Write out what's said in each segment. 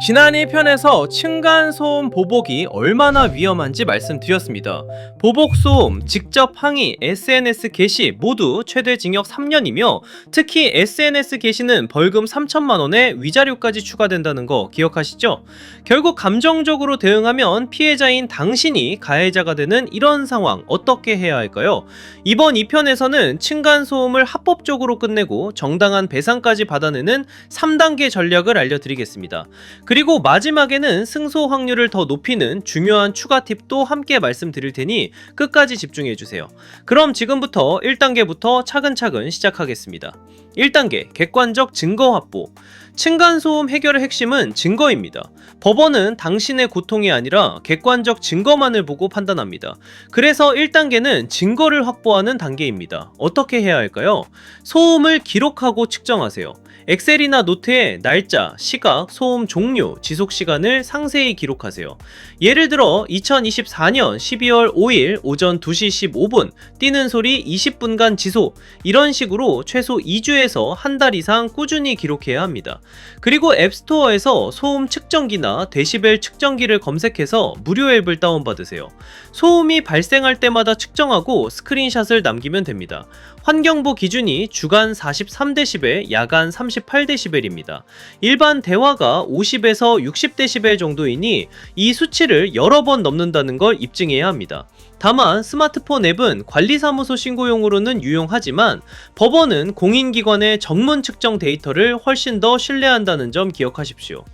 지난 1편에서 층간소음 보복이 얼마나 위험한지 말씀드렸습니다. 보복소음, 직접 항의, SNS 게시 모두 최대 징역 3년이며 특히 SNS 게시는 벌금 3천만 원에 위자료까지 추가된다는 거 기억하시죠? 결국 감정적으로 대응하면 피해자인 당신이 가해자가 되는 이런 상황 어떻게 해야 할까요? 이번 2편에서는 층간소음을 합법적으로 끝내고 정당한 배상까지 받아내는 3단계 전략을 알려드리겠습니다. 그리고 마지막에는 승소 확률을 더 높이는 중요한 추가 팁도 함께 말씀드릴 테니 끝까지 집중해주세요. 그럼 지금부터 1단계부터 차근차근 시작하겠습니다. 1단계 객관적 증거 확보. 층간소음 해결의 핵심은 증거입니다. 법원은 당신의 고통이 아니라 객관적 증거만을 보고 판단합니다. 그래서 1단계는 증거를 확보하는 단계입니다. 어떻게 해야 할까요? 소음을 기록하고 측정하세요. 엑셀이나 노트에 날짜, 시각, 소음 종류, 지속 시간을 상세히 기록하세요. 예를 들어 2024년 12월 5일 오전 2시 15분 뛰는 소리 20분간 지속, 이런 식으로 최소 2주에서 한 달 이상 꾸준히 기록해야 합니다. 그리고 앱스토어에서 소음 측정기나 데시벨 측정기를 검색해서 무료 앱을 다운받으세요. 소음이 발생할 때마다 측정하고 스크린샷을 남기면 됩니다. 환경부 기준이 주간 43dB, 야간 38dB입니다. 일반 대화가 50에서 60dB 정도이니 이 수치를 여러 번 넘는다는 걸 입증해야 합니다. 다만 스마트폰 앱은 관리사무소 신고용으로는 유용하지만 법원은 공인기관의 전문 측정 데이터를 훨씬 더 신뢰한다는 점 기억하십시오.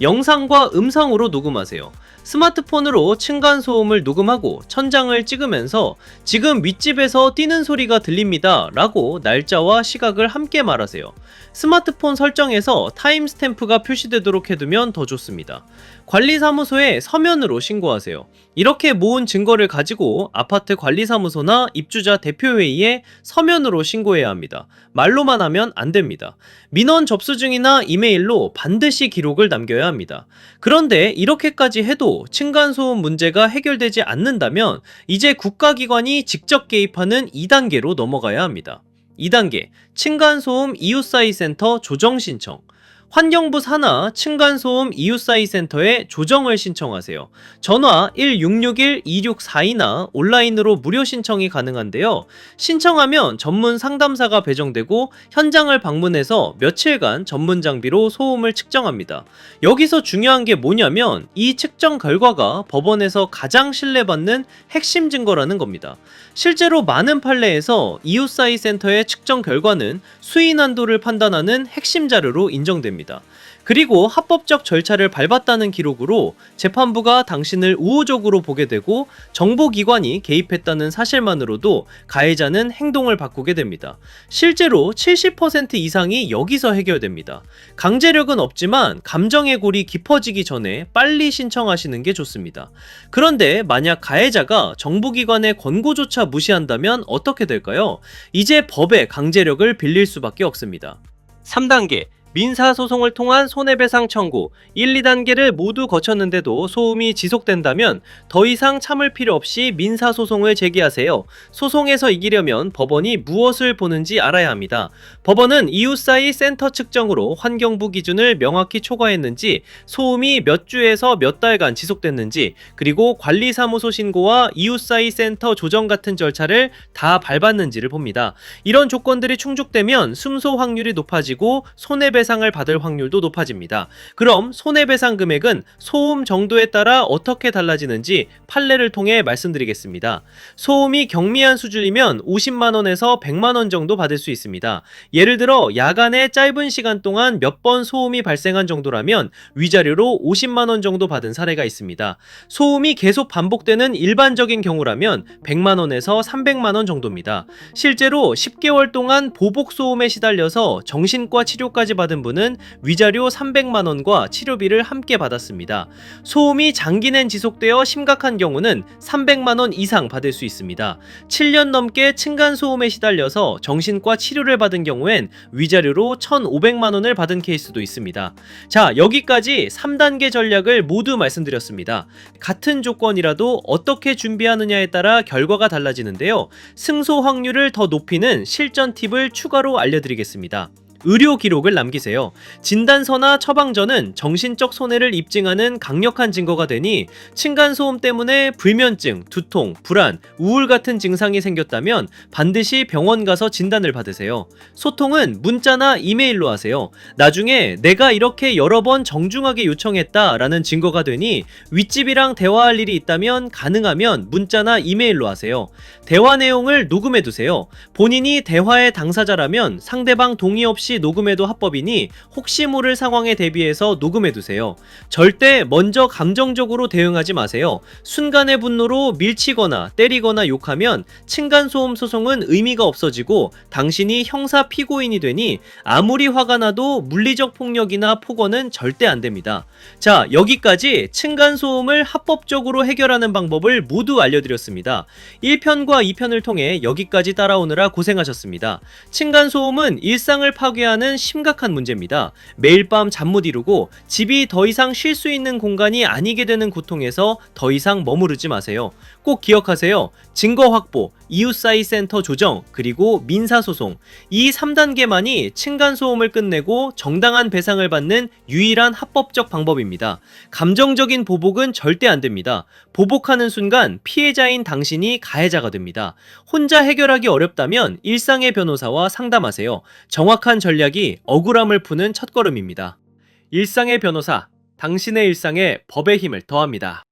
영상과 음성으로 녹음하세요. 스마트폰으로 층간소음을 녹음하고 천장을 찍으면서 지금 윗집에서 뛰는 소리가 들립니다 라고 날짜와 시각을 함께 말하세요. 스마트폰 설정에서 타임스탬프가 표시되도록 해두면 더 좋습니다. 관리사무소에 서면으로 신고하세요. 이렇게 모은 증거를 가지고 아파트 관리사무소나 입주자 대표회의에 서면으로 신고해야 합니다. 말로만 하면 안 됩니다. 민원 접수증이나 이메일로 반드시 기록을 남겨야 합니다. 그런데 이렇게까지 해도 층간소음 문제가 해결되지 않는다면 이제 국가기관이 직접 개입하는 2단계로 넘어가야 합니다. 2단계 층간소음 이웃사이센터 조정 신청. 환경부 산하 층간소음 이웃사이센터에 조정을 신청하세요. 전화 1661-2642나 온라인으로 무료 신청이 가능한데요. 신청하면 전문 상담사가 배정되고 현장을 방문해서 며칠간 전문 장비로 소음을 측정합니다. 여기서 중요한 게 뭐냐면 이 측정 결과가 법원에서 가장 신뢰받는 핵심 증거라는 겁니다. 실제로 많은 판례에서 이웃사이센터의 측정 결과는 수위 난도를 판단하는 핵심 자료로 인정됩니다. 그리고 합법적 절차를 밟았다는 기록으로 재판부가 당신을 우호적으로 보게 되고 정보기관이 개입했다는 사실만으로도 가해자는 행동을 바꾸게 됩니다. 실제로 70% 이상이 여기서 해결됩니다. 강제력은 없지만 감정의 골이 깊어지기 전에 빨리 신청하시는 게 좋습니다. 그런데 만약 가해자가 정보기관의 권고조차 무시한다면 어떻게 될까요? 이제 법의 강제력을 빌릴 수밖에 없습니다. 3단계 민사소송을 통한 손해배상 청구. 1, 2단계를 모두 거쳤는데도 소음이 지속된다면 더 이상 참을 필요 없이 민사소송을 제기하세요. 소송에서 이기려면 법원이 무엇을 보는지 알아야 합니다. 법원은 이웃사이 센터 측정으로 환경부 기준을 명확히 초과했는지, 소음이 몇 주에서 몇 달간 지속됐는지, 그리고 관리사무소 신고와 이웃사이 센터 조정 같은 절차를 다 밟았는지를 봅니다. 이런 조건들이 충족되면 승소 확률이 높아지고 손해배상을 받을 확률도 높아집니다. 그럼 손해배상 금액은 소음 정도에 따라 어떻게 달라지는지 판례를 통해 말씀드리겠습니다. 소음이 경미한 수준이면 50만원에서 100만원 정도 받을 수 있습니다. 예를 들어 야간에 짧은 시간 동안 몇 번 소음이 발생한 정도라면 위자료로 50만원 정도 받은 사례가 있습니다. 소음이 계속 반복되는 일반적인 경우라면 100만원에서 300만원 정도입니다. 실제로 10개월 동안 보복 소음에 시달려서 정신과 치료까지 받은 분은 위자료 300만원과 치료비를 함께 받았습니다. 소음이 장기낸 지속되어 심각한 경우는 300만원 이상 받을 수 있습니다. 7년 넘게 층간소음에 시달려서 정신과 치료를 받은 경우엔 위자료로 1,500만원을 받은 케이스도 있습니다. 자, 여기까지 3단계 전략을 모두 말씀드렸습니다. 같은 조건이라도 어떻게 준비하느냐에 따라 결과가 달라지는데요. 승소 확률을 더 높이는 실전 팁을 추가로 알려드리겠습니다. 의료 기록을 남기세요. 진단서나 처방전은 정신적 손해를 입증하는 강력한 증거가 되니 층간소음 때문에 불면증, 두통, 불안, 우울 같은 증상이 생겼다면 반드시 병원 가서 진단을 받으세요. 소통은 문자나 이메일로 하세요. 나중에 내가 이렇게 여러 번 정중하게 요청했다라는 증거가 되니 윗집이랑 대화할 일이 있다면 가능하면 문자나 이메일로 하세요. 대화 내용을 녹음해두세요. 본인이 대화의 당사자라면 상대방 동의 없이 녹음해도 합법이니 혹시 모를 상황에 대비해서 녹음해두세요. 절대 먼저 감정적으로 대응하지 마세요. 순간의 분노로 밀치거나 때리거나 욕하면 층간소음 소송은 의미가 없어지고 당신이 형사 피고인이 되니 아무리 화가 나도 물리적 폭력이나 폭언은 절대 안 됩니다. 자, 여기까지 층간소음을 합법적으로 해결하는 방법을 모두 알려드렸습니다. 1편과 2편을 통해 여기까지 따라오느라 고생하셨습니다. 층간소음은 일상을 파괴하는 심각한 문제입니다. 매일 밤 잠 못 이루고 집이 더 이상 쉴 수 있는 공간이 아니게 되는 고통에서 더 이상 머무르지 마세요. 꼭 기억하세요. 증거 확보, 이웃사이 센터 조정, 그리고 민사소송. 이 3단계만이 층간소음을 끝내고 정당한 배상을 받는 유일한 합법적 방법입니다. 감정적인 보복은 절대 안 됩니다. 보복하는 순간 피해자인 당신이 가해자가 됩니다. 혼자 해결하기 어렵다면 일상의 변호사와 상담하세요. 정확한 전략이 억울함을 푸는 첫걸음입니다. 일상의 변호사, 당신의 일상에 법의 힘을 더합니다.